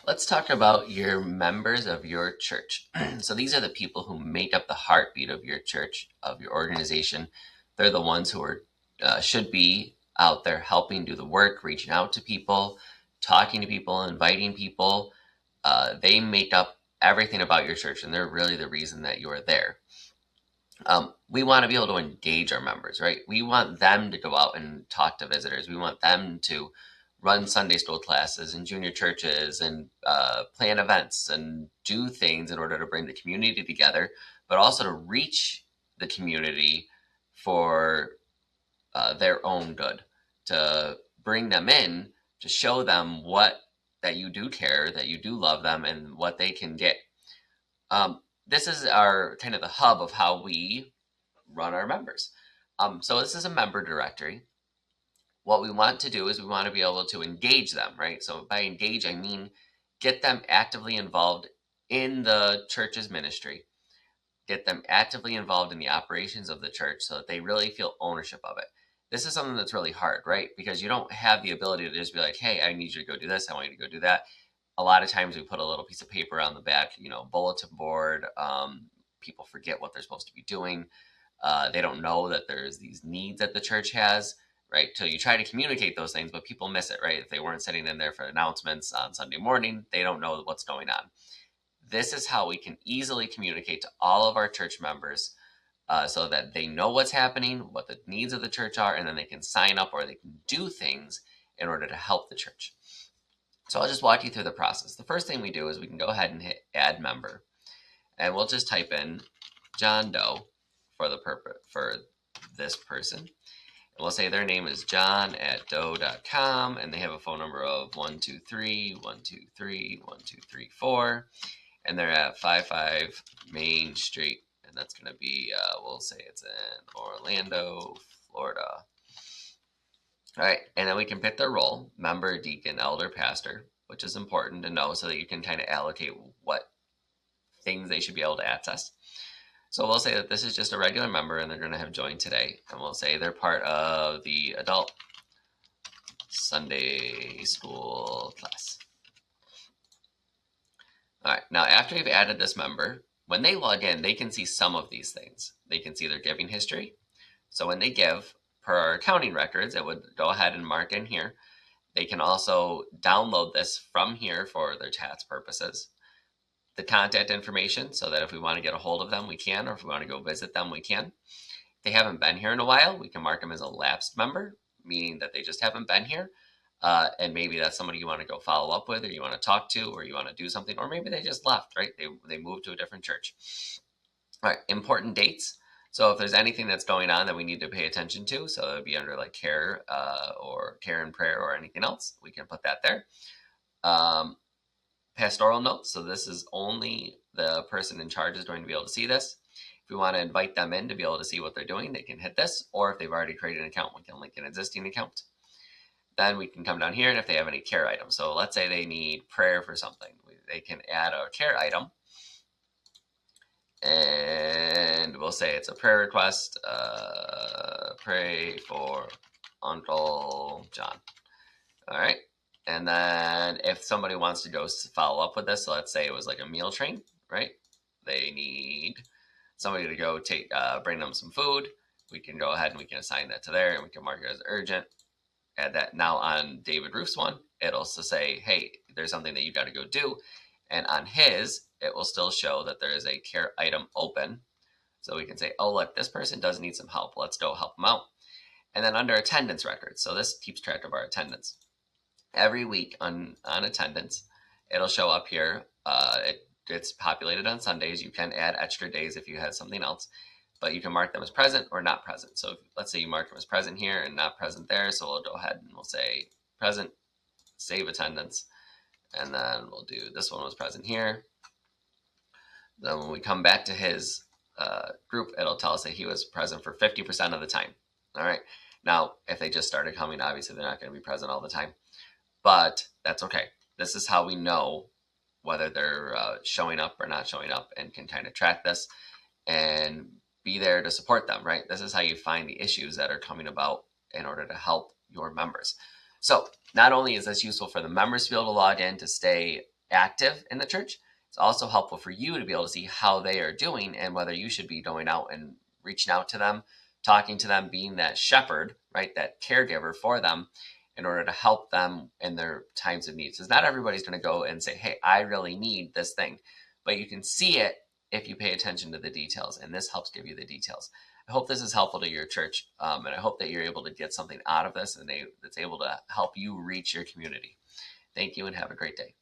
Let's talk about your members of your church. So these are the people who make up the heartbeat of your church, of your organization. They're the ones who should be out there helping do the work, reaching out to people, talking to people, inviting people. They make up everything about your church, and they're really the reason that you're there. We want to be able to engage our members, right? We want them to go out and talk to visitors. We want them to run Sunday school classes and junior churches and plan events and do things in order to bring the community together, but also to reach the community for their own good, to bring them in, to show them that you do care, that you do love them, and what they can get. This is our kind of the hub of how we run our members. So this is a member directory. What we want to do is we want to be able to engage them, right? So by engage, I mean get them actively involved in the church's ministry, get them actively involved in the operations of the church so that they really feel ownership of it. This is something that's really hard, right? Because you don't have the ability to just be like, hey, I need you to go do this. I want you to go do that. A lot of times we put a little piece of paper on the back, bulletin board. People forget what they're supposed to be doing. They don't know that there's these needs that the church has, right? So you try to communicate those things, but people miss it, right? If they weren't sitting in there for announcements on Sunday morning, they don't know what's going on. This is how we can easily communicate to all of our church members so that they know what's happening, what the needs of the church are, and then they can sign up or they can do things in order to help the church. So I'll just walk you through the process. The first thing we do is we can go ahead and hit add member, and we'll just type in John Doe for this person. And we'll say their name is john@doe.com, and they have a phone number of 123-123-1234, and they're at 55 Main Street, and that's going to be, we'll say it's in Orlando, Florida. All right, and then we can pick their role, member, deacon, elder, pastor, which is important to know so that you can kind of allocate what things they should be able to access. So we'll say that this is just a regular member and they're going to have joined today. And we'll say they're part of the adult Sunday school class. All right, now after you've added this member, when they log in, they can see some of these things. They can see their giving history. So when they give, per our accounting records, it would go ahead and mark in here. They can also download this from here for their tax purposes. The contact information, so that if we want to get a hold of them, we can, or if we want to go visit them, we can. If they haven't been here in a while, we can mark them as a lapsed member, meaning that they just haven't been here. And maybe that's somebody you want to go follow up with, or you want to talk to, or you want to do something, or maybe they just left, right? They moved to a different church. All right, important dates. So if there's anything that's going on that we need to pay attention to, so it would be under like care or care and prayer or anything else, we can put that there. Pastoral notes. So this is only the person in charge is going to be able to see this. If we want to invite them in to be able to see what they're doing, they can hit this, or if they've already created an account, we can link an existing account. Then we can come down here, and if they have any care items, so let's say they need prayer for something, they can add a care item, and we'll say it's a prayer request, pray for Uncle John. All right. And then if somebody wants to go follow up with this, so let's say it was like a meal train, right? They need somebody to go bring them some food. We can go ahead and we can assign that to there, and we can mark it as urgent. Add that now on David Roof's one. It'll also say, hey, there's something that you got to go do. And on his, it will still show that there is a care item open. So we can say, oh, look, this person does need some help. Let's go help them out. And then under attendance records, so this keeps track of our attendance. Every week on attendance, it'll show up here. It's populated on Sundays. You can add extra days if you had something else, but you can mark them as present or not present. So let's say you mark them as present here and not present there. So we'll go ahead and we'll say present, save attendance, and then we'll do this one was present here. Then when we come back to his group, it'll tell us that he was present for 50% of the time. All right. Now, if they just started coming, obviously they're not going to be present all the time, but that's okay. This is how we know whether they're showing up or not showing up, and can kind of track this and be there to support them, right? This is how you find the issues that are coming about in order to help your members. So not only is this useful for the members to be able to log in to stay active in the church. It's also helpful for you to be able to see how they are doing and whether you should be going out and reaching out to them, talking to them, being that shepherd, right, that caregiver for them in order to help them in their times of need. Because not everybody's going to go and say, hey, I really need this thing, but you can see it if you pay attention to the details, and this helps give you the details. I hope this is helpful to your church, and I hope that you're able to get something out of this and that's able to help you reach your community. Thank you and have a great day.